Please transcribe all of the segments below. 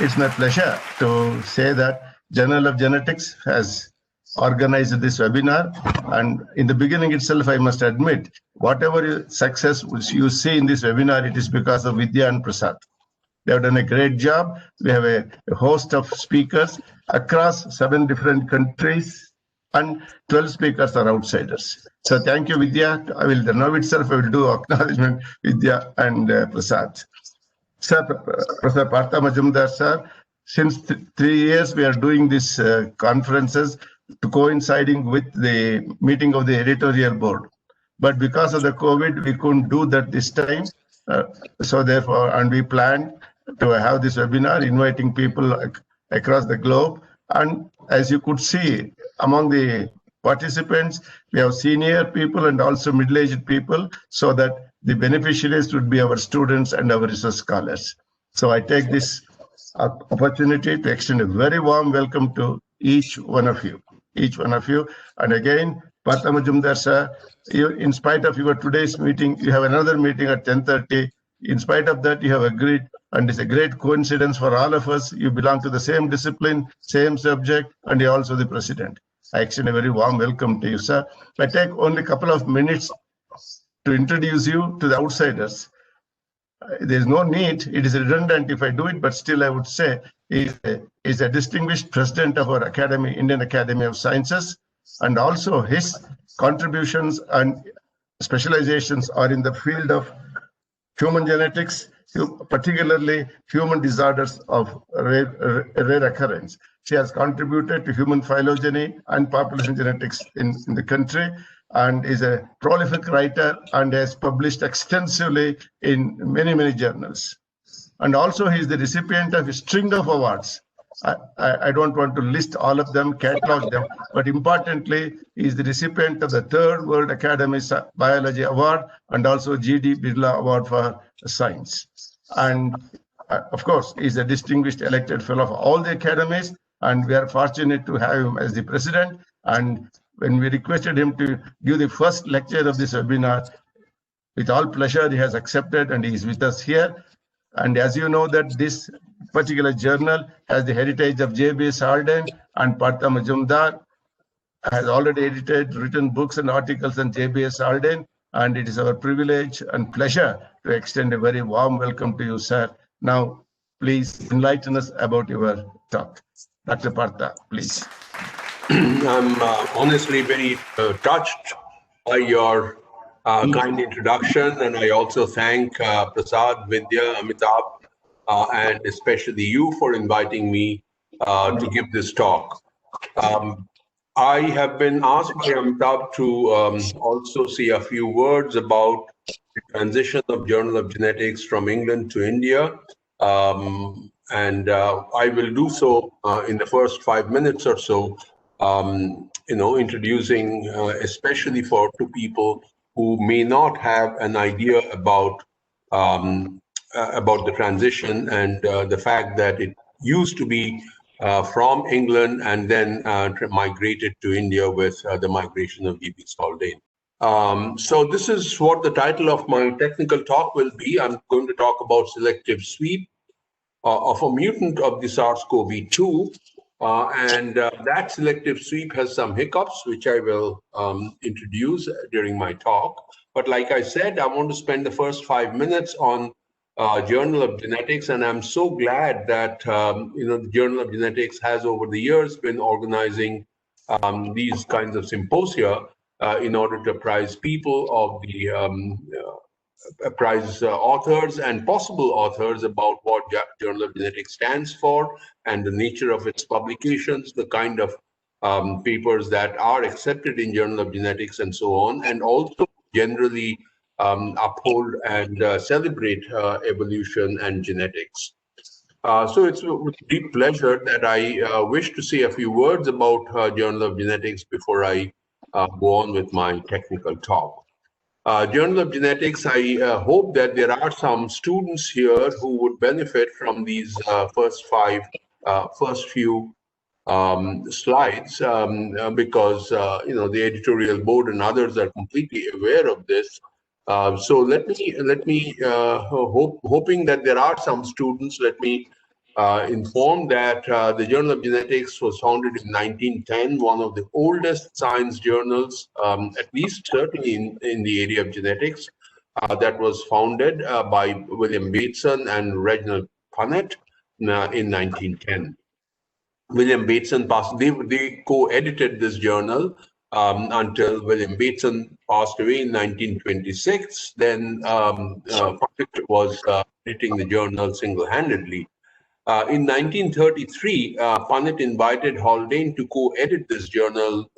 it's my pleasure to say that Journal of Genetics has organized this webinar. And in the beginning itself, I must admit, whatever success which you see in this webinar, it is because of Vidya and Prasad. They have done a great job. We have a host of speakers across 7 different countries, and 12 speakers are outsiders. So thank you, Vidya. I will now itself, I will do acknowledgement, Vidya and Prasad. Sir, Professor Partha Majumdar, sir, since 3 years we are doing these conferences to coinciding with the meeting of the editorial board. But because of the COVID, we couldn't do that this time. So therefore, and we planned to have this webinar, inviting people across the globe. And as you could see, among the participants, we have senior people and also middle-aged people, so that the beneficiaries would be our students and our research scholars. So I take this opportunity to extend a very warm welcome to each one of you. And again, Partha Majumdar sir, in spite of your today's meeting, you have another meeting at 10:30. In spite of that, you have agreed, and it's a great coincidence for all of us. You belong to the same discipline, same subject, and you're also the president. I extend a very warm welcome to you, sir. I take only a couple of minutes to introduce you to the outsiders. There's no need, it is redundant if I do it, but still I would say is a distinguished president of our Academy, Indian Academy of Sciences, and also his contributions and specializations are in the field of human genetics, particularly human disorders of rare occurrence. She has contributed to human phylogeny and population genetics in the country, and is a prolific writer and has published extensively in many journals. And also he is the recipient of a string of awards. I don't want to list all of them, catalog them, but importantly, he is the recipient of the 3rd World Academy Biology Award and also G.D. Birla Award for Science. And of course, he is a distinguished elected fellow of all the academies, and we are fortunate to have him as the president. And when we requested him to give the first lecture of this webinar, with all pleasure, he has accepted and he is with us here. And as you know that this particular journal has the heritage of J.B.S. Harden, and Partha Majumdar has already written books and articles on J.B.S. Harden, and it is our privilege and pleasure to extend a very warm welcome to you, sir. Now, please enlighten us about your talk. Dr. Partha, please. I'm honestly very touched by your kind introduction, and I also thank Prasad, Vidya, Amitabh, and especially you for inviting me to give this talk. I have been asked by Amitabh to also say a few words about the transition of Journal of Genetics from England to India. And I will do so in the first 5 minutes or so, introducing especially to people who may not have an idea about the transition and the fact that it used to be from England and then migrated to India with the migration of G.B. Haldane. So this is what the title of my technical talk will be. I'm going to talk about selective sweep of a mutant of the SARS-CoV-2. And that selective sweep has some hiccups, which I will introduce during my talk. But like I said, I want to spend the first 5 minutes on Journal of Genetics, and I'm so glad that the Journal of Genetics has over the years been organizing these kinds of symposia in order to apprise people of the apprise authors and possible authors about what Journal of Genetics stands for and the nature of its publications, the kind of papers that are accepted in Journal of Genetics and so on, and also generally uphold and celebrate evolution and genetics. So it's with deep pleasure that I wish to say a few words about Journal of Genetics before I go on with my technical talk. Journal of Genetics, I hope that there are some students here who would benefit from these first few slides because the editorial board and others are completely aware of this. So let me hoping that there are some students, let me informed that the Journal of Genetics was founded in 1910, one of the oldest science journals, at least certainly in the area of genetics, that was founded by William Bateson and Reginald Punnett in 1910. William Bateson passed, they co-edited this journal until William Bateson passed away in 1926. Then Punnett was editing the journal single-handedly. In 1933, Punnett invited Haldane to co-edit this journal,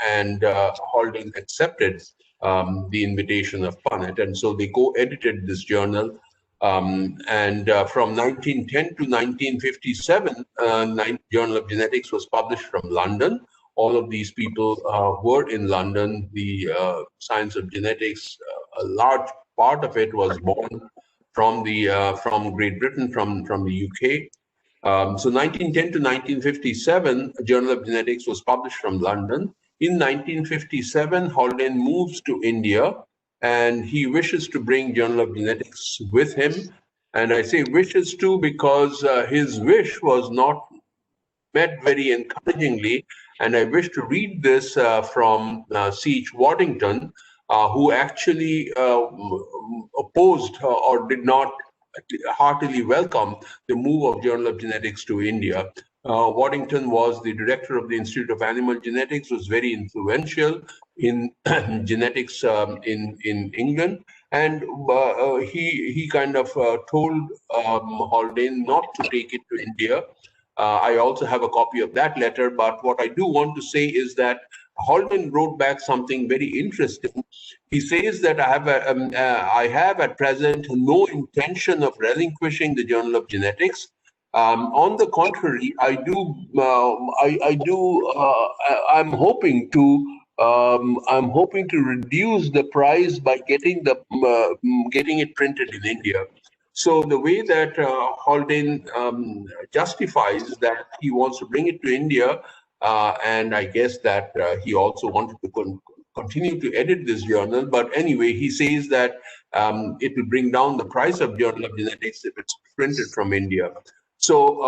and Haldane accepted the invitation of Punnett, and so they co-edited this journal. From 1910 to 1957, Journal of Genetics was published from London. All of these people were in London. The science of genetics, a large part of it was born from Great Britain, from the UK. So 1910 to 1957, Journal of Genetics was published from London. In 1957, Haldane moves to India, and he wishes to bring Journal of Genetics with him. And I say wishes to because his wish was not met very encouragingly. And I wish to read this from C.H. Waddington, who actually opposed or did not heartily welcome the move of Journal of Genetics to India. Waddington was the director of the Institute of Animal Genetics, was very influential in genetics in England, and he kind of told Haldane not to take it to India. I also have a copy of that letter, but what I do want to say is that Haldane wrote back something very interesting. He says that I have at present no intention of relinquishing the Journal of Genetics. On the contrary, I'm hoping to reduce the price by getting it printed in India. So the way that Haldane justifies that he wants to bring it to India, and I guess that he also wanted to continue to edit this journal. But anyway, he says that it will bring down the price of Journal of Genetics if it's printed from India. So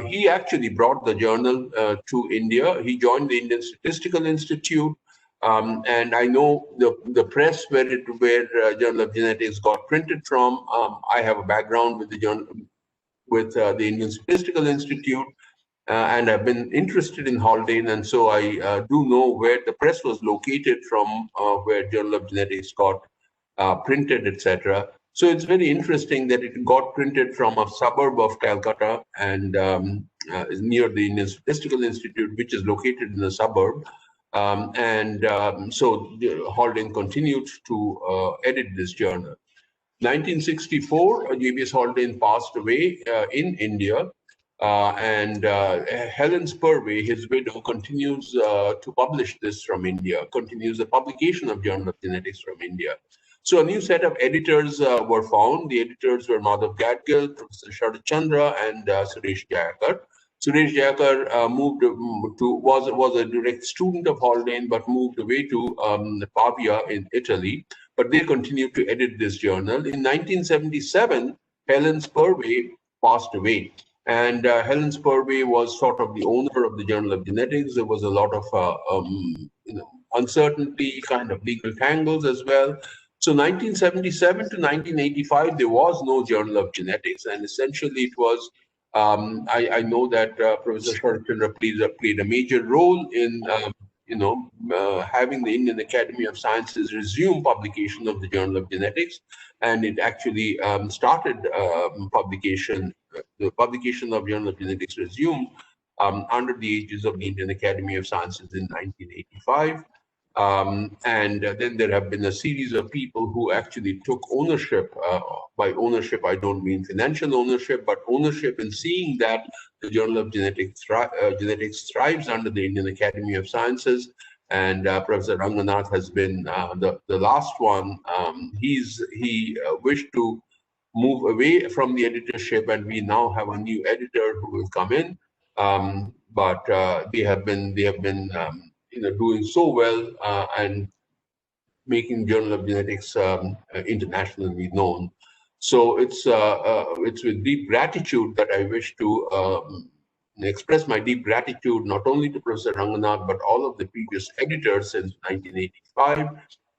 he actually brought the journal to India. He joined the Indian Statistical Institute. And I know the press where Journal of Genetics got printed from. I have a background with the journal, with the Indian Statistical Institute, and I've been interested in Haldane, and so I do know where the press was located from, where Journal of Genetics got printed, etc. So it's very interesting that it got printed from a suburb of Calcutta and near the Indian Statistical Institute, which is located in the suburb. So Haldane continued to edit this journal. 1964, J.B.S. Haldane passed away in India, and Helen Spurway, his widow, continues to publish this from India, continues the publication of Journal of Genetics from India. So a new set of editors were found. The editors were Madhav Gadgil, Professor Sharat Chandra, and Suresh Jayakar. Suresh Jayakar was a direct student of Haldane, but moved away to Pavia in Italy. But they continued to edit this journal. In 1977, Helen Spurway passed away. And Helen Spurway was sort of the owner of the Journal of Genetics. There was a lot of uncertainty, kind of legal tangles as well. So 1977 to 1985, there was no Journal of Genetics. And essentially it was, I know that Professor Sharat Chandra played a major role in, having the Indian Academy of Sciences resume publication of the Journal of Genetics. And it actually started publication. The publication of Journal of Genetics resumed under the aegis of the Indian Academy of Sciences in 1985. And then there have been a series of people who actually took ownership. By ownership, I don't mean financial ownership, but ownership in seeing that the Journal of Genetics thrives under the Indian Academy of Sciences. And Professor Ranganath has been the last one. He wished to move away from the editorship, and we now have a new editor who will come in. But they have been doing so well and making Journal of Genetics internationally known. So it's with deep gratitude that I wish to express my deep gratitude not only to Professor Ranganath, but all of the previous editors since 1985,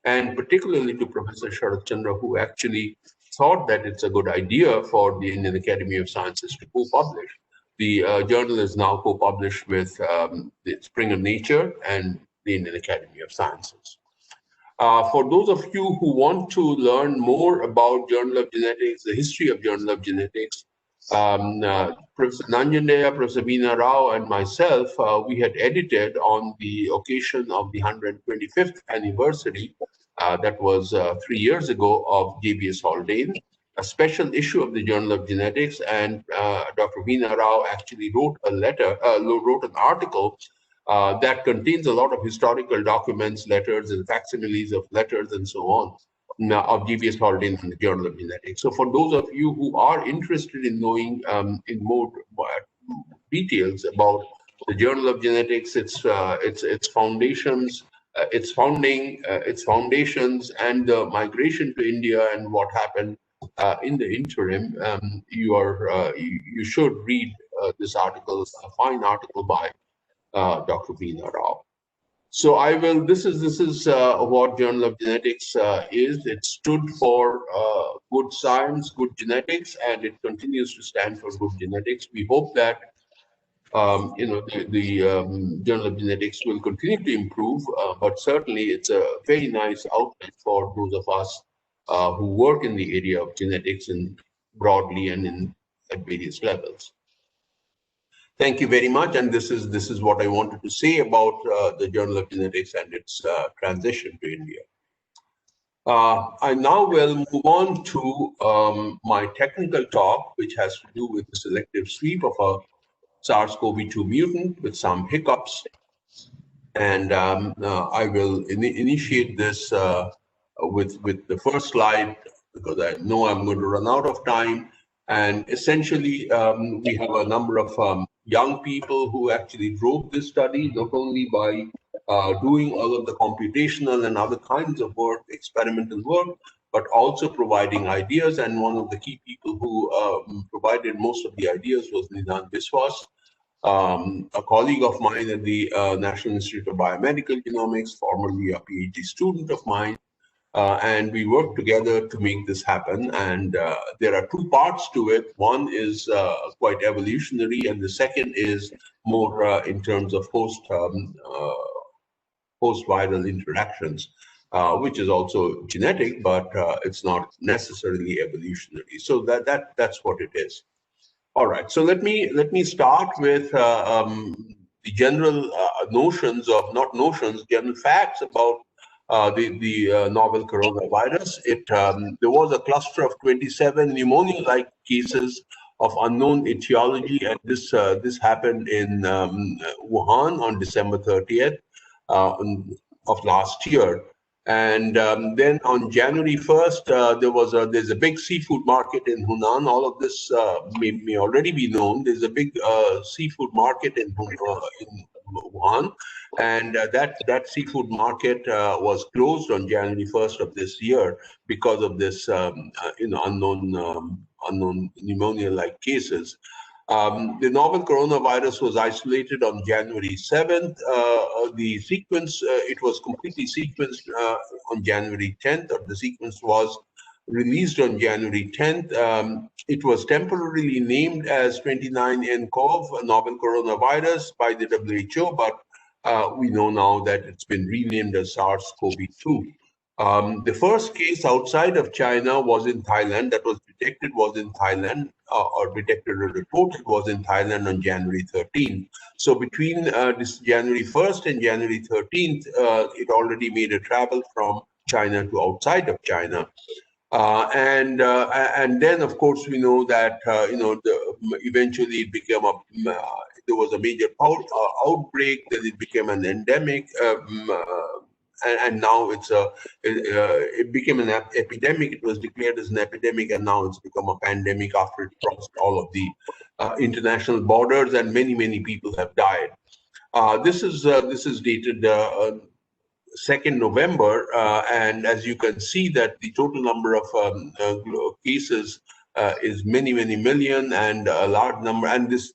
and particularly to Professor Sharat Chandra, who actually thought that it's a good idea for the Indian Academy of Sciences to co-publish. The journal is now co-published with the Spring of Nature and the Indian Academy of Sciences. For those of you who want to learn more about Journal of Genetics, the history of Journal of Genetics, Professor Nanjandaya, Professor Veena Rao, and myself, we had edited on the occasion of the 125th anniversary, that was 3 years ago, of JBS Haldane, a special issue of the Journal of Genetics, and Dr. Veena Rao actually wrote an article that contains a lot of historical documents, letters, and facsimiles of letters, and so on, of GBS Haldane from the Journal of Genetics. So for those of you who are interested in knowing in more details about the Journal of Genetics, its foundations, its founding, its foundations, and the migration to India and what happened in the interim, you should read this article, a fine article by Dr. Veena Rao. So I will. This is what Journal of Genetics is. It stood for good science, good genetics, and it continues to stand for good genetics. We hope that the Journal of Genetics will continue to improve, but certainly it's a very nice outlet for those of us who work in the area of genetics and broadly and at various levels. Thank you very much, and this is what I wanted to say about the Journal of Genetics and its transition to India. I now will move on to my technical talk, which has to do with the selective sweep of a SARS-CoV-2 mutant with some hiccups, and I will initiate this with the first slide because I know I'm going to run out of time. And essentially, we have a number of young people who actually drove this study, not only by doing all of the computational and other kinds of work, experimental work, but also providing ideas. And one of the key people who provided most of the ideas was Nidan Biswas, a colleague of mine at the National Institute of Biomedical Genomics, formerly a PhD student of mine. And we work together to make this happen. And there are two parts to it. One is quite evolutionary, and the second is more in terms of post-viral interactions, which is also genetic, but it's not necessarily evolutionary. So that's what it is. All right. So let me start with the general notions of general facts about the novel coronavirus. There was a cluster of 27 pneumonia-like cases of unknown etiology, and this happened in Wuhan on December 30th of last year. And then on January 1st, there's a big seafood market in Hunan. All of this may already be known. There's a big seafood market in Wuhan, and that seafood market was closed on January 1st of this year because of this unknown pneumonia-like cases. The novel coronavirus was isolated on January 7th. The sequence, it was completely sequenced on January 10th, or the sequence was released on January 10th. It was temporarily named as 29nCoV, a novel coronavirus, by the WHO, but we know now that it's been renamed as SARS-CoV-2. The first case outside of China was in Thailand, that was detected or detected or reported was in Thailand on January 13th. So between this January 1st and January 13th, it already made a travel from China to outside of China. And then, of course, we know that eventually it became there was a major outbreak, then it became an endemic. And now it became an epidemic. It was declared as an epidemic, and now it's become a pandemic after it crossed all of the international borders, and many people have died. This is dated 2nd November, and as you can see that the total number of cases is many million, and a large number, and this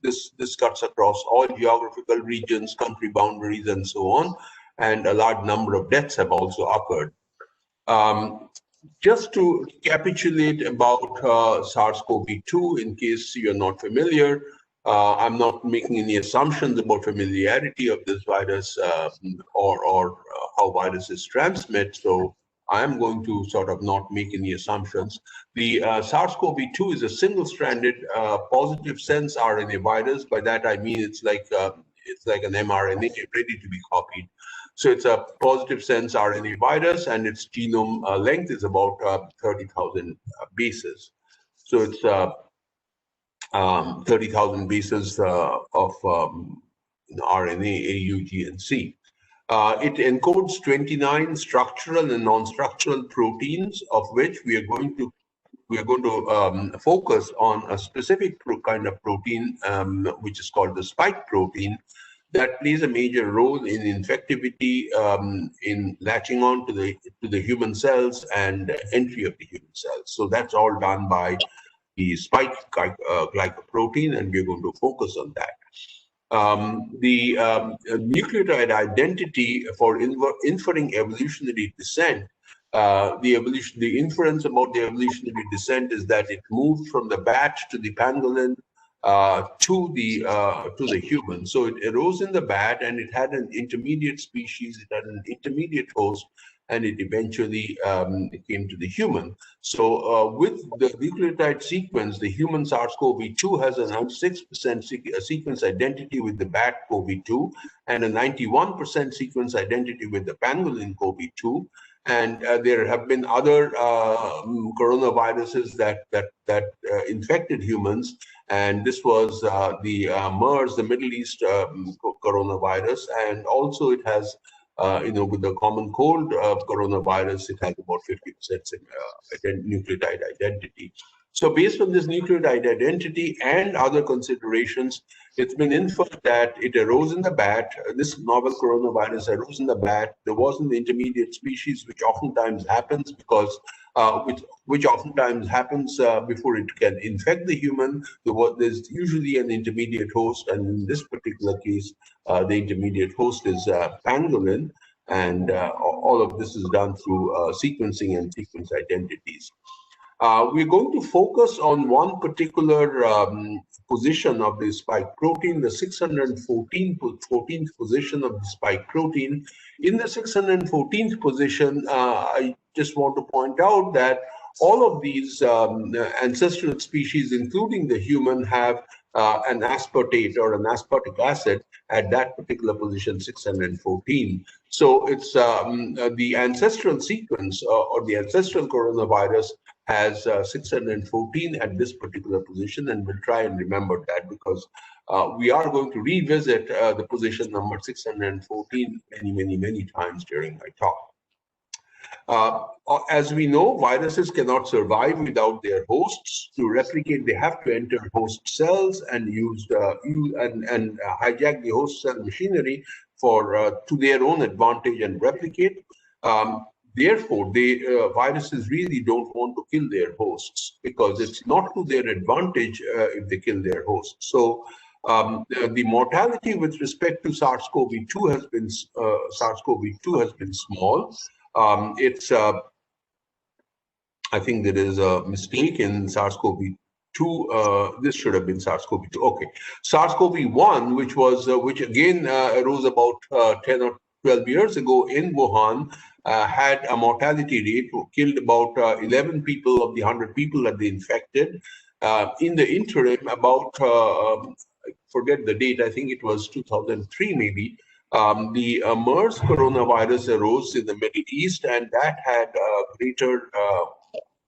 cuts across all geographical regions, country boundaries, and so on, and a large number of deaths have also occurred. Just to recapitulate about SARS-CoV-2, in case you're not familiar, I'm not making any assumptions about familiarity of this virus or how viruses transmit, so I'm going to sort of not make any assumptions. The SARS-CoV-2 is a single-stranded positive sense RNA virus. By that I mean it's like an mRNA ready to be copied. So it's a positive sense RNA virus, and its genome length is about 30,000 bases. So it's 30,000 bases of RNA, A, U, G, and C. It encodes 29 structural and non-structural proteins, of which we are going to focus on a specific kind of protein, which is called the spike protein, that plays a major role in infectivity, in latching on to the human cells and entry of the human cells. So that's all done by the spike glycoprotein, and we're going to focus on that. The nucleotide identity for inferring evolutionary descent, the inference about the evolutionary descent is that it moved from the bat to the pangolin to the human. So it arose in the bat, and it had an intermediate species, it had an intermediate host, and it eventually came to the human. So with the nucleotide sequence, the human SARS-CoV-2 has a 96% sequence identity with the bat CoV-2 and a 91% sequence identity with the pangolin CoV-2. And there have been other coronaviruses that infected humans, and this was the MERS, the Middle East coronavirus, and also it has with the common cold coronavirus, it has about 50% nucleotide identity. So based on this nucleotide identity and other considerations, it's been inferred that it arose in the bat. This novel coronavirus arose in the bat. There wasn't the intermediate species, which oftentimes happens because which oftentimes happens before it can infect the human. There's usually an intermediate host, and in this particular case, the intermediate host is pangolin, and all of this is done through sequencing and sequence identities. We're going to focus on one particular position of the spike protein, the 614th position of the spike protein. In the 614th position, I just want to point out that all of these ancestral species, including the human, have an aspartate or an aspartic acid at that particular position, 614. So it's the ancestral sequence or the ancestral coronavirus has 614 at this particular position, and we'll try and remember that because we are going to revisit the position number 614 many times during my talk. As we know, viruses cannot survive without their hosts. To replicate, they have to enter host cells and hijack the host cell machinery to their own advantage and replicate. Therefore, viruses really don't want to kill their hosts because it's not to their advantage if they kill their hosts. So the mortality with respect to SARS-CoV-2 has been small. I think there is a mistake in SARS-CoV-2. This should have been SARS-CoV-2. Okay, SARS-CoV-1, which again arose about 10 or 12 years ago in Wuhan, had a mortality rate, killed about 11 people of the 100 people that they infected. In the interim, about I forget the date, I think it was 2003 maybe, the MERS coronavirus arose in the Middle East, and that had greater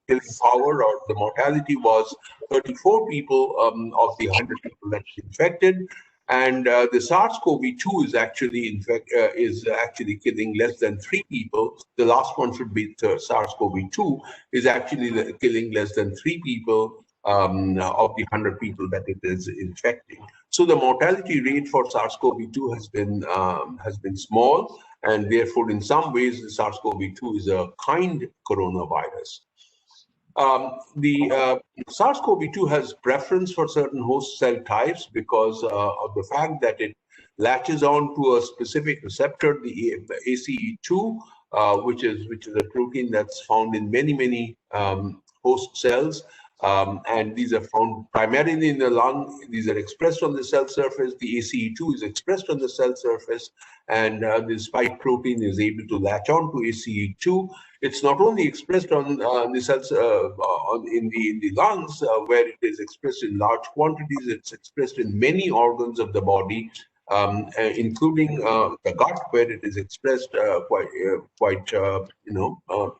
killing power, or the mortality was 34 people of the 100 people that infected. And the SARS-CoV-2 is actually killing less than 3 people. The last one should be SARS-CoV-2 is actually killing less than 3 people of the 100 people that it is infecting. So the mortality rate for SARS-CoV-2 has been small, and therefore, in some ways, the SARS-CoV-2 is a kind coronavirus. The SARS-CoV-2 has preference for certain host cell types because of the fact that it latches on to a specific receptor, the ACE2, which is a protein that's found in many host cells. And these are found primarily in the lung. These are expressed on the cell surface. The ACE2 is expressed on the cell surface, and the spike protein is able to latch on to ACE2. It's not only expressed on the cells in the lungs, where it is expressed in large quantities. It's expressed in many organs of the body, including the gut, where it is expressed quite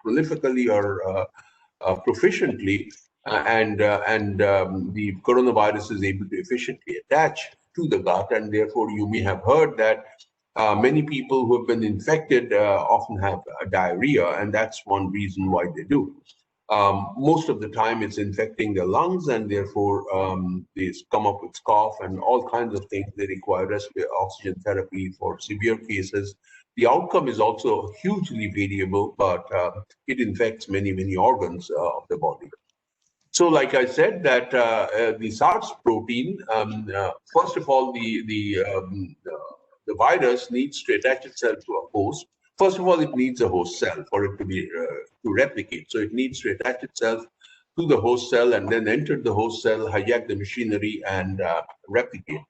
prolifically or proficiently. The coronavirus is able to efficiently attach to the gut, and therefore you may have heard that many people who have been infected often have diarrhea, and that's one reason why they do. Most of the time it's infecting the lungs, and therefore they come up with cough and all kinds of things. They require oxygen therapy for severe cases. The outcome is also hugely variable, but it infects many organs of the body. So, like I said, that the SARS protein, first of all, the virus needs to attach itself to a host. First of all, it needs a host cell for it to be to replicate. So it needs to attach itself to the host cell and then enter the host cell, hijack the machinery, and replicate.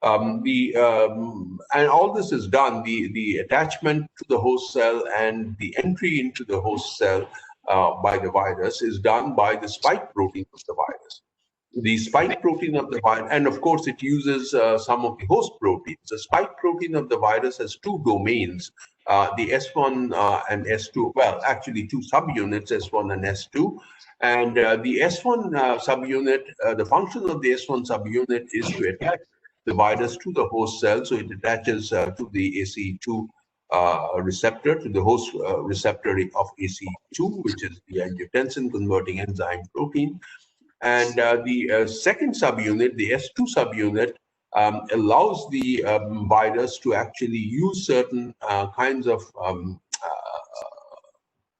And all this is done. The attachment to the host cell and the entry into the host cell by the virus is done by the spike protein of the virus. The spike protein of the virus, and of course it uses some of the host proteins. The spike protein of the virus has two domains, the S1 and S2, well, actually two subunits, S1 and S2. And the S1 subunit, the function of the S1 subunit is to attach the virus to the host cell. So it attaches to the ACE2 receptor, to the host receptor of ACE2, which is the angiotensin converting enzyme protein. And the second subunit, the S2 subunit, allows the virus to actually use certain kinds of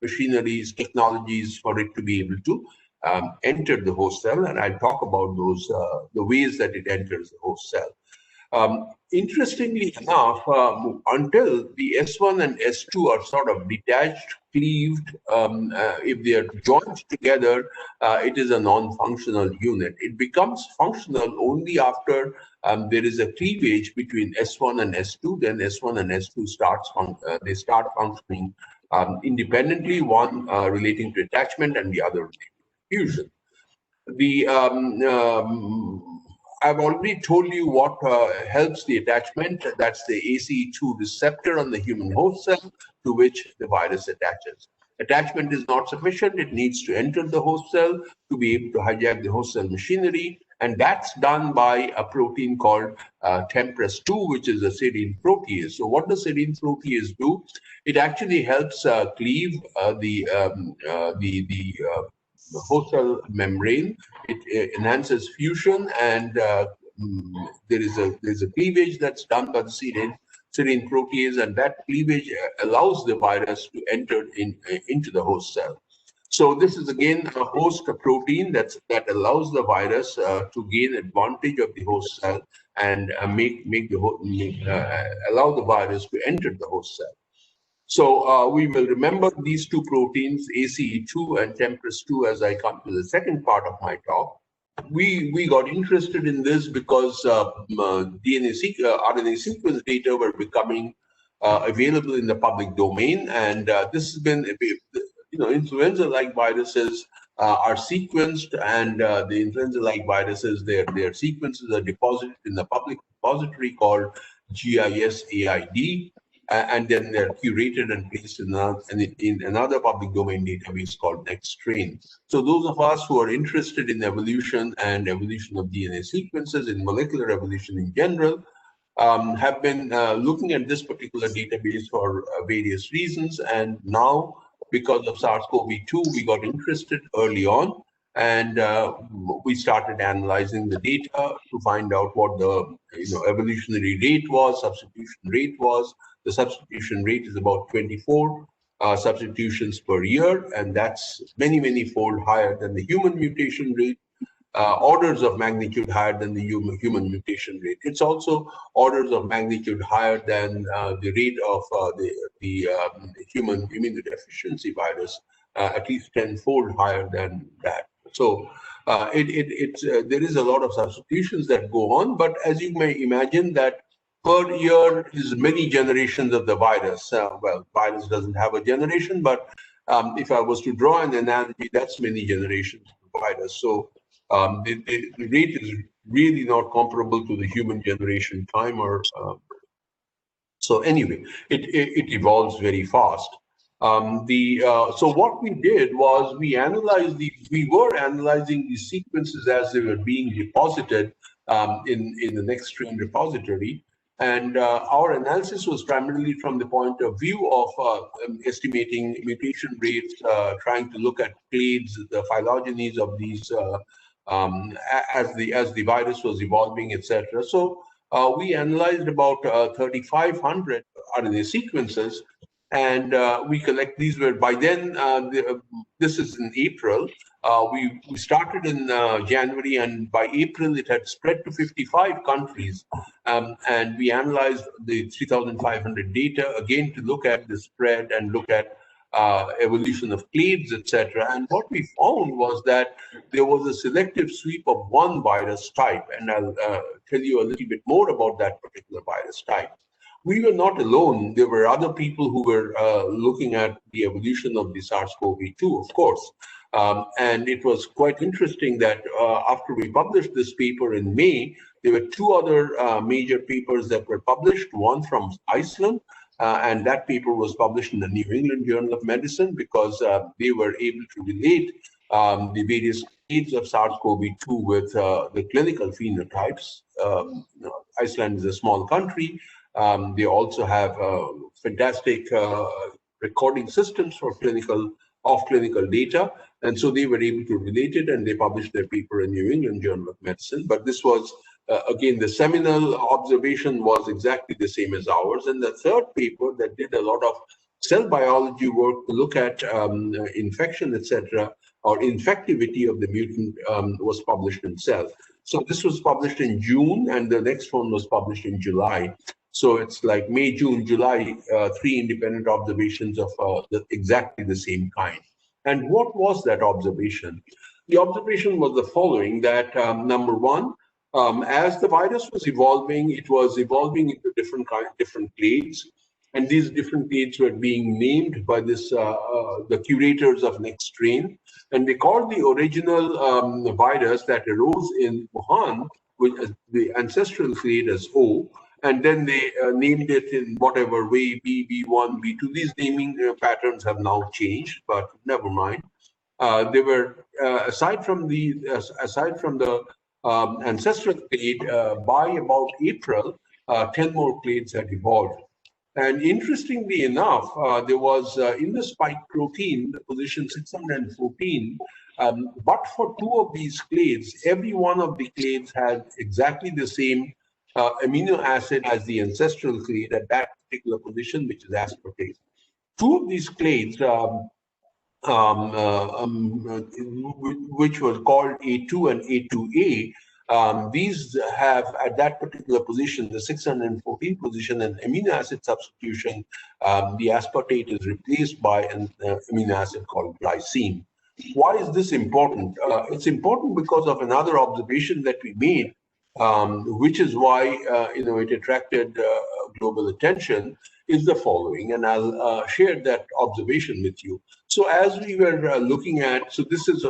machineries, technologies for it to be able to enter the host cell. And I'll talk about those, the ways that it enters the host cell. Interestingly enough, until the S1 and S2 are sort of detached, cleaved, if they are joined together, it is a non-functional unit. It becomes functional only after there is a cleavage between S1 and S2. Then S1 and S2 start functioning independently, one relating to attachment and the other relating to fusion. I've already told you what helps the attachment. That's the ACE2 receptor on the human host cell to which the virus attaches. Attachment is not sufficient. It needs to enter the host cell to be able to hijack the host cell machinery. And that's done by a protein called TMPRSS2, which is a serine protease. So what does serine protease do? It actually helps cleave the host cell membrane. It enhances fusion, and there is a cleavage that's done by the serine protease, and that cleavage allows the virus to enter into the host cell. So this is again a host protein that allows the virus to gain advantage of the host cell and allow the virus to enter the host cell. So we will remember these two proteins, ACE2 and TMPRSS2, as I come to the second part of my talk. We got interested in this because RNA sequence data were becoming available in the public domain, and this has been, influenza-like viruses are sequenced, and the influenza-like viruses, their sequences are deposited in the public repository called GISAID. And then they're curated and placed in another public domain database called Nextstrain. So those of us who are interested in evolution and evolution of DNA sequences, in molecular evolution in general, have been looking at this particular database for various reasons. And now, because of SARS-CoV-2, we got interested early on. And we started analyzing the data to find out what the evolutionary rate was, substitution rate was. The substitution rate is about 24 substitutions per year, and that's many, many fold higher than the human mutation rate. Orders of magnitude higher than the human mutation rate. It's also orders of magnitude higher than the rate of the human immunodeficiency virus, at least 10-fold higher than that. So there is a lot of substitutions that go on, but as you may imagine that per year is many generations of the virus. Well, virus doesn't have a generation, but if I was to draw an analogy, that's many generations of the virus. So the rate is really not comparable to the human generation time. So anyway, it evolves very fast. So what we did was we were analyzing these sequences as they were being deposited in the Nextstrain repository. And our analysis was primarily from the point of view of estimating mutation rates, trying to look at clades, the phylogenies of these as the virus was evolving, etc. So we analyzed about 3,500 RNA sequences, and we collect these. Were by then, this is in April. We started in January, and by April it had spread to 55 countries. And we analyzed the 3,500 data again to look at the spread and look at evolution of clades, etc. And what we found was that there was a selective sweep of one virus type, and I'll tell you a little bit more about that particular virus type. We were not alone. There were other people who were looking at the evolution of the SARS-CoV-2, of course. And it was quite interesting that after we published this paper in May, there were two other major papers that were published, one from Iceland, and that paper was published in the New England Journal of Medicine because they were able to relate the various clades of SARS-CoV-2 with the clinical phenotypes. Iceland is a small country. They also have fantastic recording systems for clinical data. And so they were able to relate it, and they published their paper in New England Journal of Medicine. But this was, again, the seminal observation was exactly the same as ours. And the third paper that did a lot of cell biology work to look at infection, etc., or infectivity of the mutant was published in Cell. So this was published in June, and the next one was published in July. So it's like May, June, July, 3 independent observations of exactly the same kind. And what was that observation? The observation was the following, that number one, as the virus was evolving, it was evolving into different clades. And these different clades were being named by the curators of Nextstrain. And they called the original virus that arose in Wuhan, with the ancestral clade as O. And then they named it in whatever way, B, B1, B2. These naming patterns have now changed, but never mind. They were aside from the ancestral clade, by about April, 10 more clades had evolved. And interestingly enough, there was in the spike protein, the position 614, but for two of these clades, every one of the clades had exactly the same amino acid as the ancestral clade at that particular position, which is aspartate. Two of these clades, which was called A2 and A2A, these have at that particular position, the 614 position, an amino acid substitution. The aspartate is replaced by an amino acid called glycine. Why is this important? It's important because of another observation that we made, which is why it attracted global attention, is the following, and I'll share that observation with you. So as we were looking at, so this is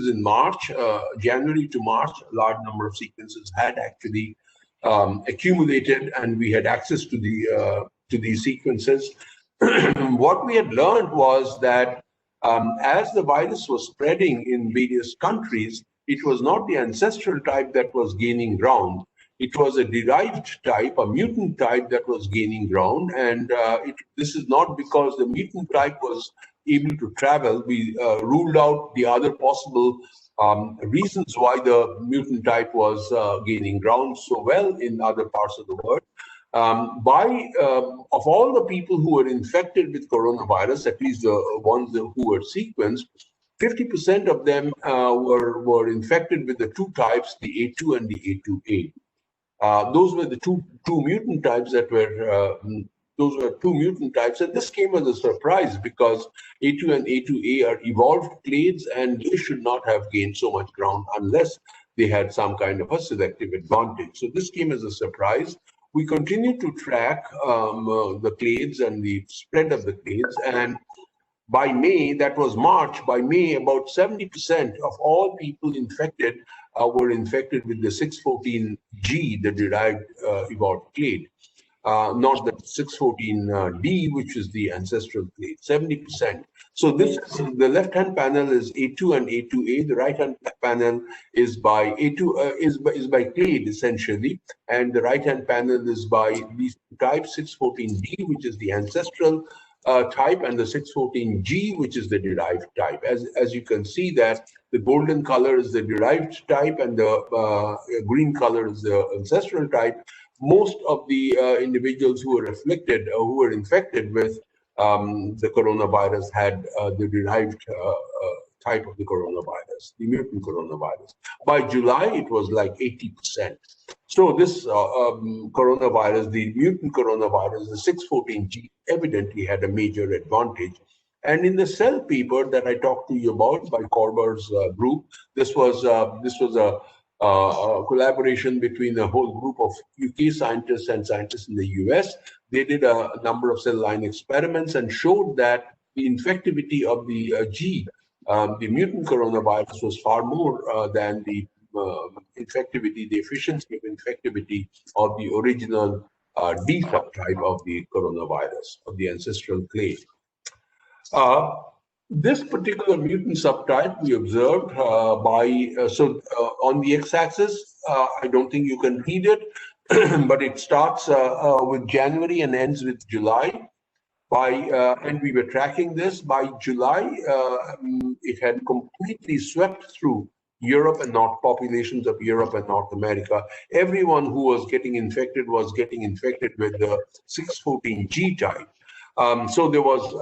in March, January to March, a large number of sequences had actually accumulated, and we had access to these sequences. What we had learned was that as the virus was spreading in various countries, it was not the ancestral type that was gaining ground. It was a derived type, a mutant type that was gaining ground. And this is not because the mutant type was able to travel. We ruled out the other possible reasons why the mutant type was gaining ground so well in other parts of the world. Of all the people who were infected with coronavirus, at least the ones who were sequenced, 50% of them were infected with the two types, the A2 and the A2A. Those were the two mutant types that were those were two mutant types, and this came as a surprise because A2 and A2A are evolved clades, and they should not have gained so much ground unless they had some kind of a selective advantage. So this came as a surprise. We continue to track the clades and the spread of the clades, and by May, that was March, by May, about 70% of all people infected were infected with the 614G, the derived evolved clade, not the 614D, which is the ancestral clade, 70%. So this, the left-hand panel is A2 and A2A. The right-hand panel is by A2 is by clade essentially, and the right-hand panel is by these types, 614D, which is the ancestral type, and the 614G, which is the derived type. As you can see that the golden color is the derived type and the green color is the ancestral type. Most of the individuals who were afflicted, who were infected with the coronavirus had the derived type of the coronavirus, the mutant coronavirus. By July, it was like 80%. So this coronavirus, the mutant coronavirus, the 614G, evidently had a major advantage. And in the Cell paper that I talked to you about by Korber's group, this was a collaboration between a whole group of UK scientists and scientists in the US. They did a number of cell line experiments and showed that the infectivity of the the mutant coronavirus was far more than the infectivity, the efficiency of infectivity of the original D subtype of the coronavirus, of the ancestral clade. This particular mutant subtype we observed on the x-axis, I don't think you can read it, but it starts with January and ends with July. And we were tracking this. By July, it had completely swept through Europe and populations of Europe and North America. Everyone who was getting infected with the 614G type. So there was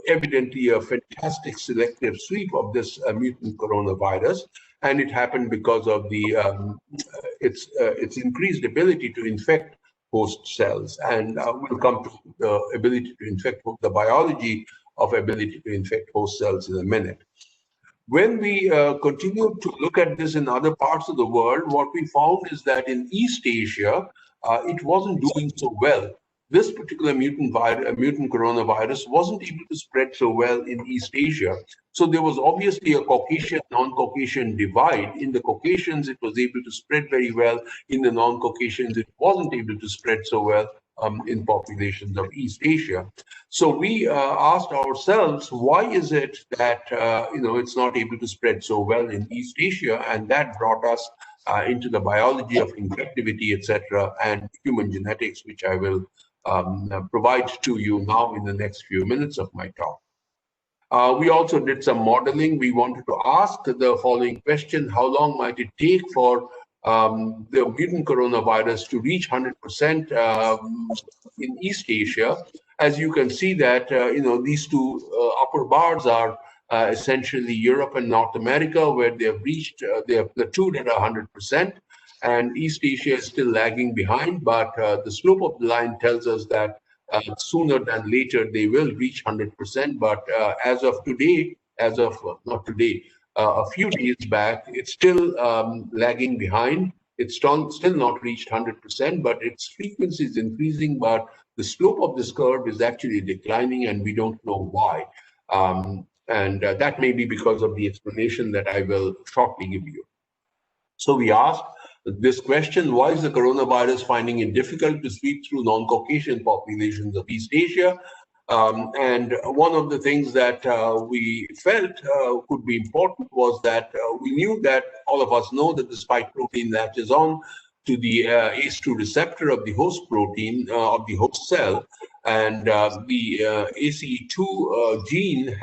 evidently a fantastic selective sweep of this mutant coronavirus, and it happened because of the its increased ability to infect host cells. And we'll come to the ability to infect, the biology of ability to infect host cells in a minute. When we continued to look at this in other parts of the world, what we found is that in East Asia, it wasn't doing so well. This particular mutant coronavirus wasn't able to spread so well in East Asia. So there was obviously a Caucasian, non-Caucasian divide. In the Caucasians, it was able to spread very well. In the non-Caucasians, it wasn't able to spread so well in populations of East Asia. So we asked ourselves, why is it that it's not able to spread so well in East Asia? And that brought us into the biology of infectivity, etc., and human genetics, which I will provide to you now in the next few minutes of my talk. We also did some modeling. We wanted to ask the following question: how long might it take for the mutant coronavirus to reach 100% in East Asia? As you can see that these two upper bars are essentially Europe and North America, where they have reached, they have plateaued at 100%. And East Asia is still lagging behind, but the slope of the line tells us that sooner than later they will reach 100%. But as of today, not today, a few days back, it's still lagging behind. It's still not reached 100%, but its frequency is increasing. But the slope of this curve is actually declining, and we don't know why. And that may be because of the explanation that I will shortly give you. So we asked this question: why is the coronavirus finding it difficult to sweep through non-Caucasian populations of East Asia? And one of the things that we felt could be important was that we knew that, all of us know that the spike protein latches on to the ACE2 receptor of the host protein, of the host cell, and the ACE2 gene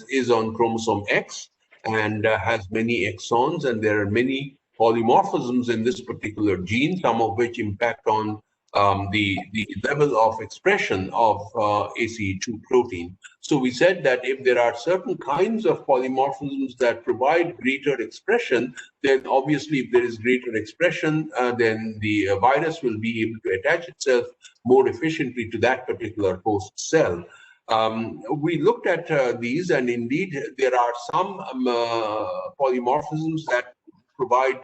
is on chromosome X, and has many exons, and there are many polymorphisms in this particular gene, some of which impact on the level of expression of ACE2 protein. So we said that if there are certain kinds of polymorphisms that provide greater expression, then obviously if there is greater expression, then the virus will be able to attach itself more efficiently to that particular host cell. We looked at these, and indeed there are some polymorphisms that provide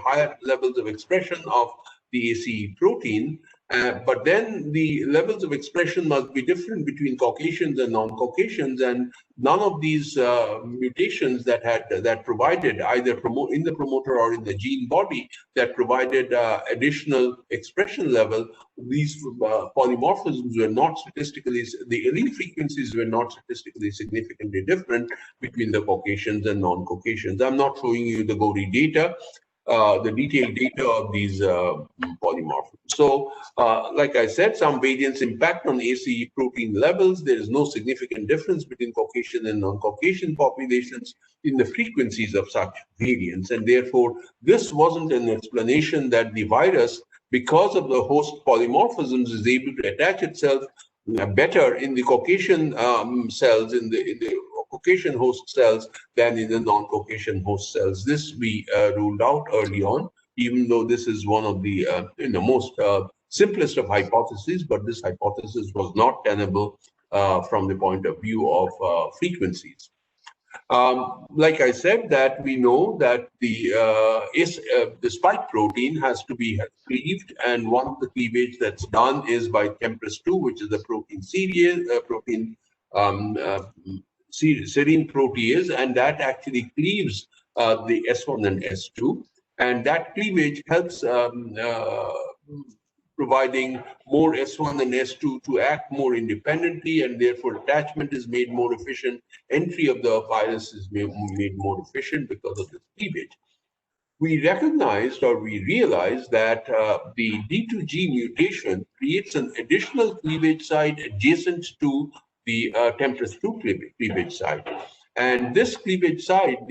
higher levels of expression of the ACE protein, but then the levels of expression must be different between Caucasians and non-Caucasians, and none of these mutations that provided either in the promoter or in the gene body that provided additional expression level, these polymorphisms were not statistically, the allele frequencies were not statistically significantly different between the Caucasians and non-Caucasians. I'm not showing you the GORI data, the detailed data of these polymorphisms. So, like I said, some variants impact on ACE protein levels. There is no significant difference between Caucasian and non-Caucasian populations in the frequencies of such variants. And therefore, this wasn't an explanation that the virus, because of the host polymorphisms, is able to attach itself better in the Caucasian cells, in the Caucasian host cells than in the non-Caucasian host cells. This we ruled out early on, even though this is one of the most simplest of hypotheses, but this hypothesis was not tenable from the point of view of frequencies. Like I said, that we know that the spike protein has to be cleaved, and one of the cleavage that's done is by TMPRSS2, which is the protein series, serine protease, and that actually cleaves the S1 and S2, and that cleavage helps providing more S1 and S2 to act more independently, and therefore attachment is made more efficient. Entry of the virus is made more efficient because of this cleavage. We recognized, or we realized, that the D2G mutation creates an additional cleavage site adjacent to the TMPRSS2 cleavage site. And this cleavage site,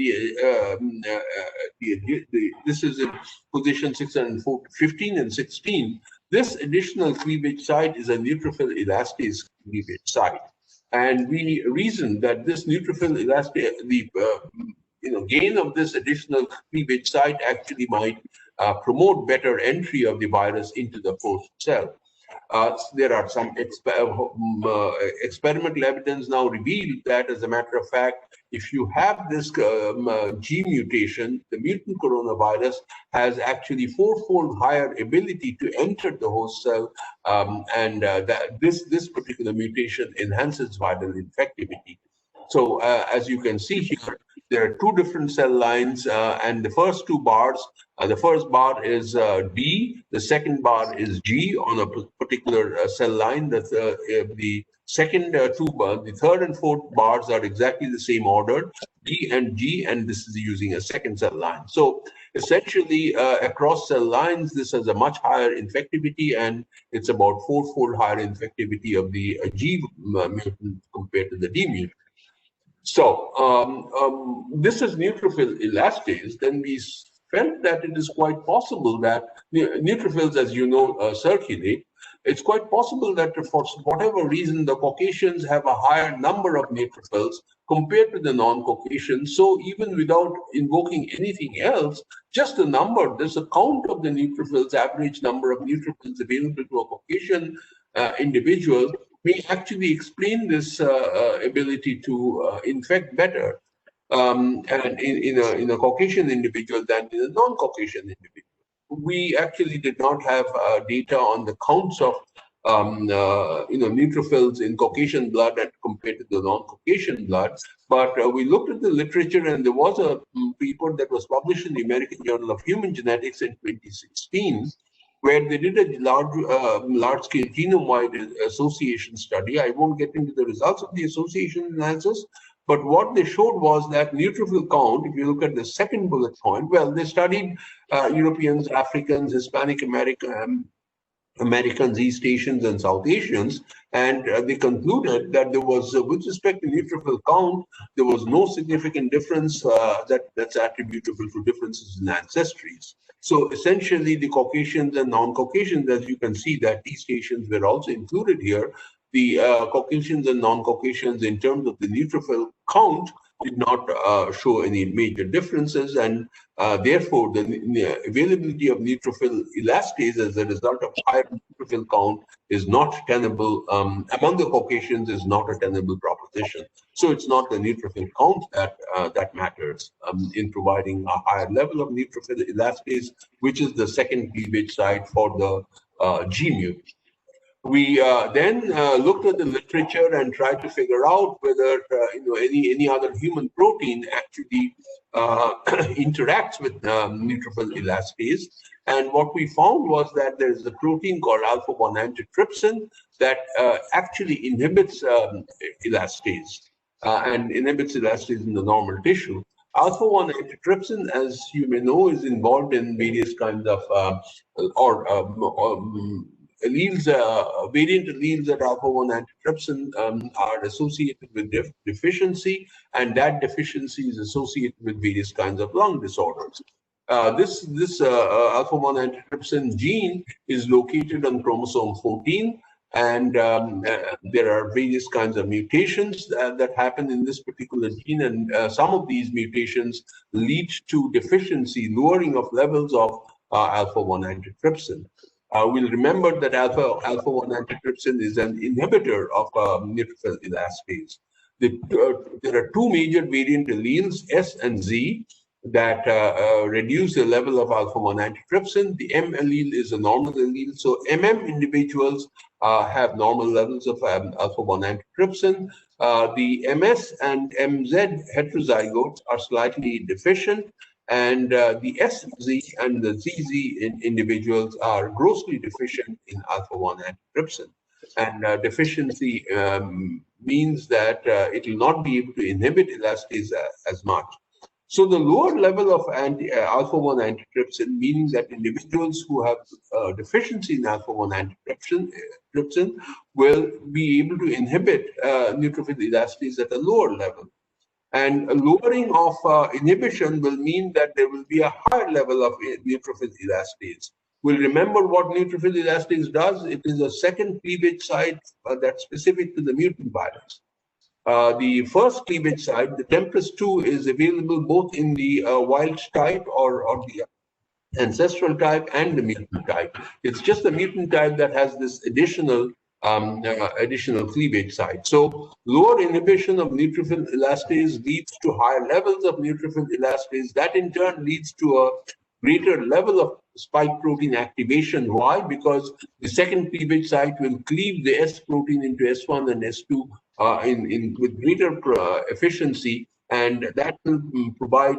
this is in position 615 and 16. This additional cleavage site is a neutrophil elastase cleavage site. And we reasoned that this neutrophil elastase, the gain of this additional cleavage site actually might promote better entry of the virus into the host cell. There are some experimental evidence now revealed that, as a matter of fact, if you have this G mutation, the mutant coronavirus has actually fourfold higher ability to enter the host cell, and that this particular mutation enhances viral infectivity. So, as you can see here, there are two different cell lines, and the first two bars, the first bar is D, the second bar is G on a particular cell line. That the second the third and fourth bars are exactly the same order, D and G, and this is using a second cell line. So essentially, across cell lines, this has a much higher infectivity, and it's about fourfold higher infectivity of the G mutant compared to the D mutant. So this is neutrophil elastase. Then we felt that it is quite possible that neutrophils, as you know, circulate. It's quite possible that for whatever reason, the Caucasians have a higher number of neutrophils compared to the non-Caucasians. So even without invoking anything else, just the number, there's a count of the neutrophils, average number of neutrophils available to a Caucasian individual, may actually explain this ability to infect better and in a Caucasian individual than in a non-Caucasian individual. We actually did not have data on the counts of neutrophils in Caucasian blood compared to the non-Caucasian blood, but we looked at the literature, and there was a paper that was published in the American Journal of Human Genetics in 2016, where they did a large-scale genome-wide association study. I won't get into the results of the association analysis, but what they showed was that neutrophil count, if you look at the second bullet point, well, they studied Europeans, Africans, Hispanic American, Americans, East Asians, and South Asians, and they concluded that there was, with respect to neutrophil count, there was no significant difference that's attributable to differences in ancestries. So essentially, the Caucasians and non-Caucasians, as you can see, that East Asians were also included here. The Caucasians and non-Caucasians, in terms of the neutrophil count, did not show any major differences, and therefore the availability of neutrophil elastase as a result of higher neutrophil count is not tenable among the Caucasians, is not a tenable proposition. So it's not the neutrophil count that matters in providing a higher level of neutrophil elastase, which is the second cleavage site for the G-mutant. We then looked at the literature and tried to figure out whether any other human protein actually interacts with neutrophil elastase. And what we found was that there is a protein called alpha-1 antitrypsin that actually inhibits elastase and inhibits elastase in the normal tissue. Alpha-1 antitrypsin, as you may know, is involved in various kinds of alleles, variant alleles that alpha-1 antitrypsin are associated with deficiency, and that deficiency is associated with various kinds of lung disorders. This alpha-1 antitrypsin gene is located on chromosome 14, and there are various kinds of mutations that happen in this particular gene, and some of these mutations lead to deficiency, lowering of levels of alpha-1 antitrypsin. We'll remember that alpha-1 antitrypsin is an inhibitor of neutrophil elastase. There are two major variant alleles, S and Z, that reduce the level of alpha-1 antitrypsin. The M allele is a normal allele. So MM individuals have normal levels of alpha-1 antitrypsin. The MS and MZ heterozygotes are slightly deficient, and the SZ and the ZZ individuals are grossly deficient in alpha-1 antitrypsin. And deficiency means that it will not be able to inhibit elastase as much. So the lower level of alpha-1 antitrypsin, meaning that individuals who have deficiency in alpha-1 antitrypsin will be able to inhibit neutrophil elastase at a lower level. And a lowering of inhibition will mean that there will be a higher level of neutrophil elastase. We'll remember what neutrophil elastase does. It is a second cleavage site that's specific to the mutant virus. The first cleavage site, the TMPRSS2, is available both in the wild type or the ancestral type and the mutant type. It's just the mutant type that has this additional cleavage site. So lower inhibition of neutrophil elastase leads to higher levels of neutrophil elastase. That in turn leads to a greater level of spike protein activation. Why? Because the second cleavage site will cleave the S protein into S1 and S2 with greater efficiency, and that will provide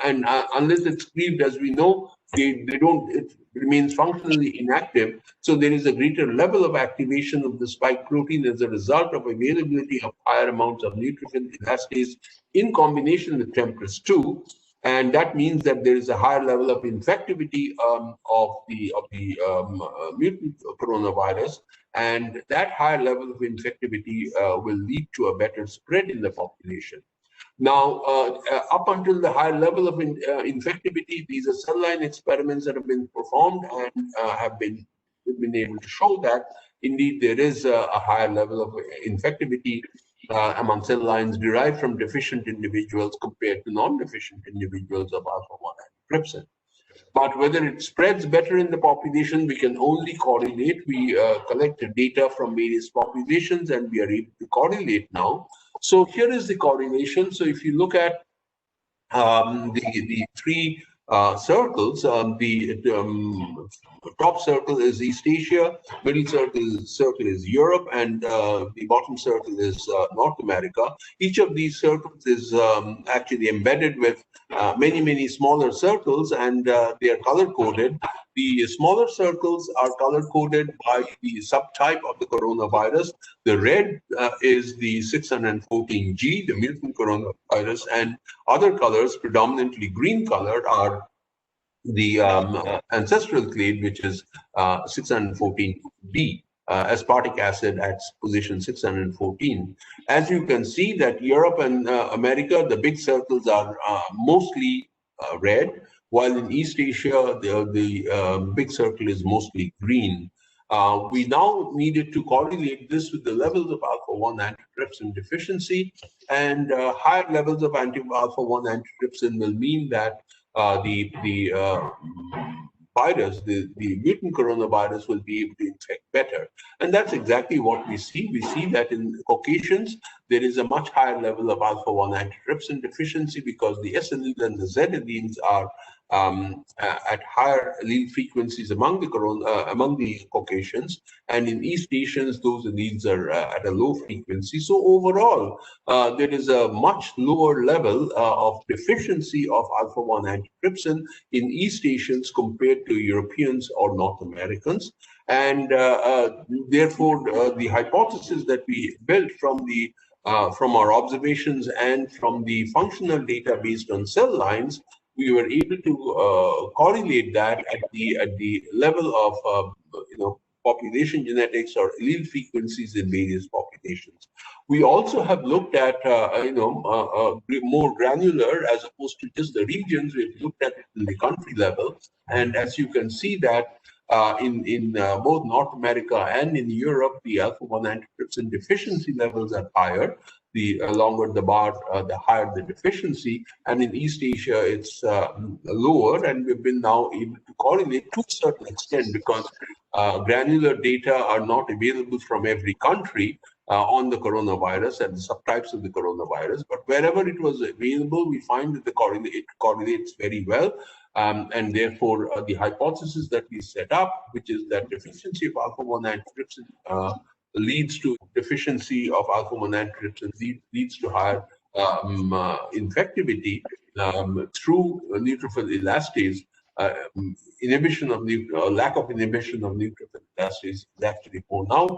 and unless it's cleaved, as we know, it remains functionally inactive. So there is a greater level of activation of the spike protein as a result of availability of higher amounts of neutrophil elastase in combination with TMPRSS2. And that means that there is a higher level of infectivity of the mutant coronavirus, and that higher level of infectivity will lead to a better spread in the population. Now, up until the high level of infectivity, these are cell line experiments that have been performed and have been able to show that indeed there is a higher level of infectivity among cell lines derived from deficient individuals compared to non-deficient individuals of alpha-1 antitrypsin. But whether it spreads better in the population, we can only correlate. We collect data from various populations and we are able to correlate now. So here is the correlation. So if you look at the three circles, the top circle is East Asia, middle circle is Europe, and the bottom circle is North America. Each of these circles is actually embedded with many smaller circles, and they are color-coded. The smaller circles are color-coded by the subtype of the coronavirus. The red is the 614G, the mutant coronavirus, and other colors, predominantly green colored, are the ancestral clade, which is 614B, aspartic acid at position 614. As you can see that Europe and America, the big circles are mostly red, while in East Asia, the big circle is mostly green. We now needed to correlate this with the levels of alpha-1 antitrypsin deficiency, and higher levels of alpha-1 antitrypsin will mean that the virus, the mutant coronavirus, will be able to infect better. And that's exactly what we see. We see that in Caucasians, there is a much higher level of alpha-1 antitrypsin deficiency because the S allele and the Z alleles are at higher allele frequencies among the Caucasians, and in East Asians, those alleles are at a low frequency. So overall, there is a much lower level of deficiency of alpha-1 antitrypsin in East Asians compared to Europeans or North Americans. And therefore, the hypothesis that we built from our observations and from the functional data based on cell lines, we were able to correlate that at the level of population genetics or allele frequencies in various populations. We also have looked at more granular, as opposed to just the regions. We've looked at it in the country level, and as you can see that in both North America and in Europe, the alpha-1 antitrypsin deficiency levels are higher. The longer the bar, the higher the deficiency. And in East Asia, it's lower. And we've been now able to correlate to a certain extent because granular data are not available from every country on the coronavirus and the subtypes of the coronavirus. But wherever it was available, we find that it correlates very well. And therefore, the hypothesis that we set up, which is that deficiency of alpha-1 antitrypsin leads to deficiency of alpha-1 antitrypsin, leads to higher infectivity through neutrophil elastase. Inhibition of lack of inhibition of neutrophil elastase is actually borne out,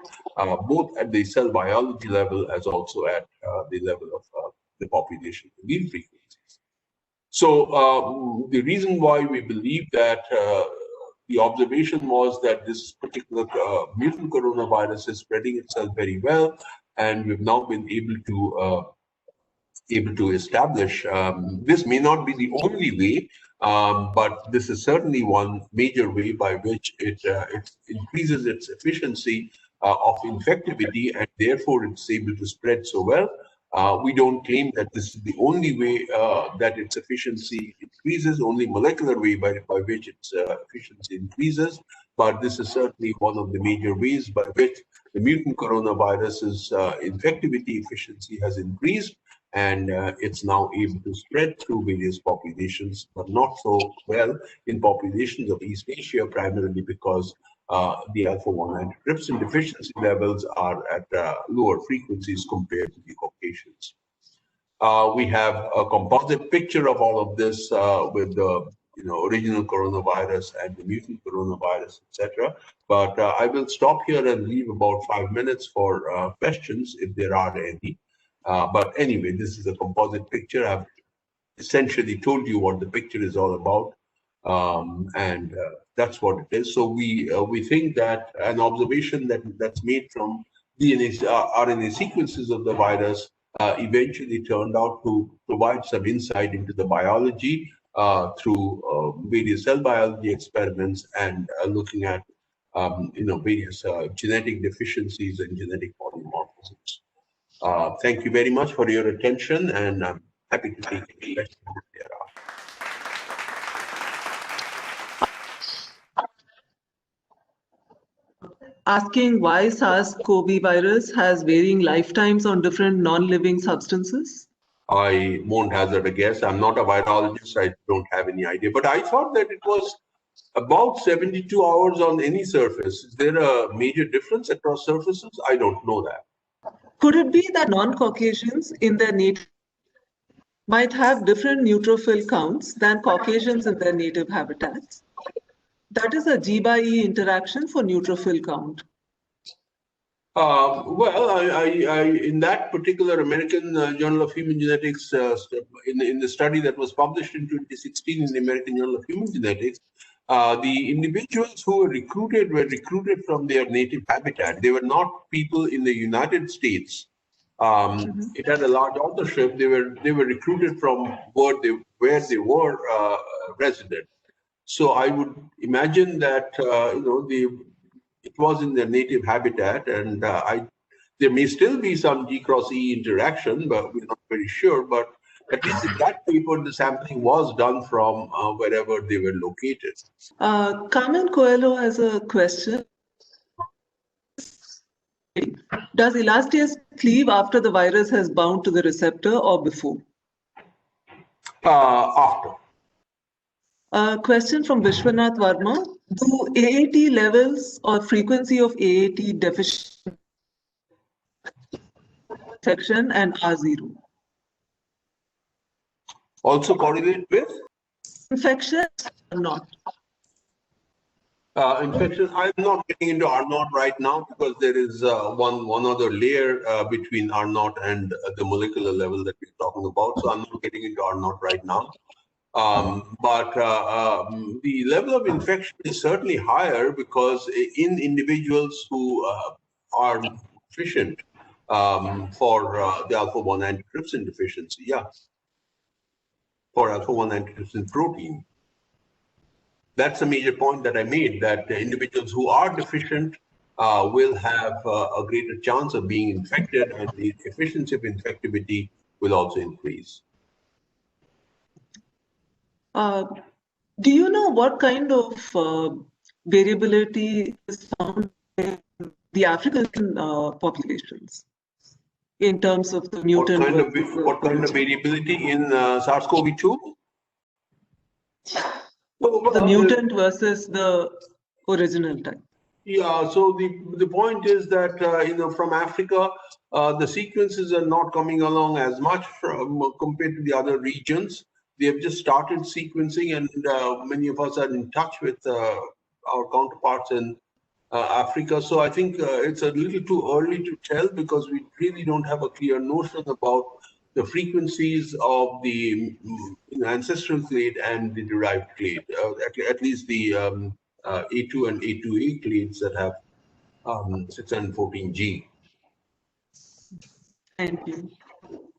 both at the cell biology level as also at the level of the population allele frequencies. So the reason why we believe that the observation was that this particular mutant coronavirus is spreading itself very well, and we've now been able to establish this may not be the only way, but this is certainly one major way by which it increases its efficiency of infectivity, and therefore it's able to spread so well. We don't claim that this is the only way that its efficiency increases, only molecular way by which its efficiency increases, but this is certainly one of the major ways by which the mutant coronavirus's infectivity efficiency has increased, and it's now able to spread through various populations, but not so well in populations of East Asia, primarily because the alpha-1 antitrypsin deficiency levels are at lower frequencies compared to the Caucasians. We have a composite picture of all of this with the original coronavirus and the mutant coronavirus, etc. But I will stop here and leave about 5 minutes for questions if there are any. But anyway, this is a composite picture. I've essentially told you what the picture is all about. And that's what it is. So we think that an observation that's made from DNA, RNA sequences of the virus eventually turned out to provide some insight into the biology through various cell biology experiments and looking at various genetic deficiencies and genetic polymorphisms. Thank you very much for your attention, and I'm happy to take any questions if there are. Asking why SARS-CoV virus has varying lifetimes on different non-living substances? I won't hazard a guess. I'm not a virologist. I don't have any idea. But I thought that it was about 72 hours on any surface. Is there a major difference across surfaces? I don't know that. Could it be that non-Caucasians in their native might have different neutrophil counts than Caucasians in their native habitats? That is a G/E interaction for neutrophil count. Well, I in that particular American Journal of Human Genetics in the study that was published in 2016 in the American Journal of Human Genetics, the individuals who were recruited from their native habitat. They were not people in the United States. It had a large authorship. They were recruited from where they were resident. So I would imagine that it was in their native habitat, and there may still be some G cross E interaction, but we're not very sure. But at least in that paper, the sampling was done from wherever they were located. Carmen Coelho has a question. Does elastase cleave after the virus has bound to the receptor or before? After. A question from Vishwanath Varma. Do AAT levels or frequency of AAT deficient infection and R0 also correlate with? Infection or not? Infection, I'm not getting into R0 right now because there is one other layer between R0 and the molecular level that we're talking about. So I'm not getting into R0 right now. But the level of infection is certainly higher because in individuals who are deficient for the alpha-1 antitrypsin deficiency, for alpha-1 antitrypsin protein. That's a major point that I made, that the individuals who are deficient will have a greater chance of being infected, and the efficiency of infectivity will also increase. Do you know what kind of variability is found in the African populations in terms of the mutant? What kind of variability in SARS-CoV-2? The mutant versus the original type. Yeah, so the point is that from Africa, the sequences are not coming along as much compared to the other regions. They have just started sequencing, and many of us are in touch with our counterparts in Africa. So I think it's a little too early to tell because we really don't have a clear notion about the frequencies of the ancestral clade and the derived clade, at least the A2 and A2A clades that have 614G. Thank you.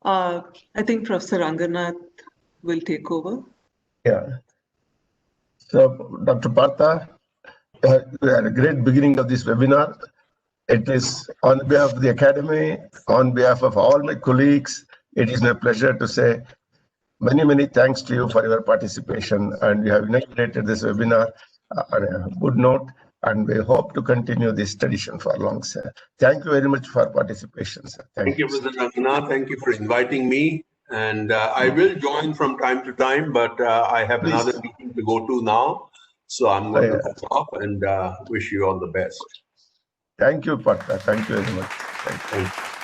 I think Professor Ranganath will take over. Yeah. So, Dr. Partha, we had a great beginning of this webinar. It is on behalf of the Academy, on behalf of all my colleagues, it is my pleasure to say many, many thanks to you for your participation, and we have inaugurated this webinar on a good note, and we hope to continue this tradition for long, sir. Thank you very much for participation, sir. Thank you, Professor Ranganath. Thank you for inviting me. And I will join from time to time, but I have another meeting to go to now. So I'm going to cut off and wish you all the best. Thank you, Partha. Thank you very much. Thank you.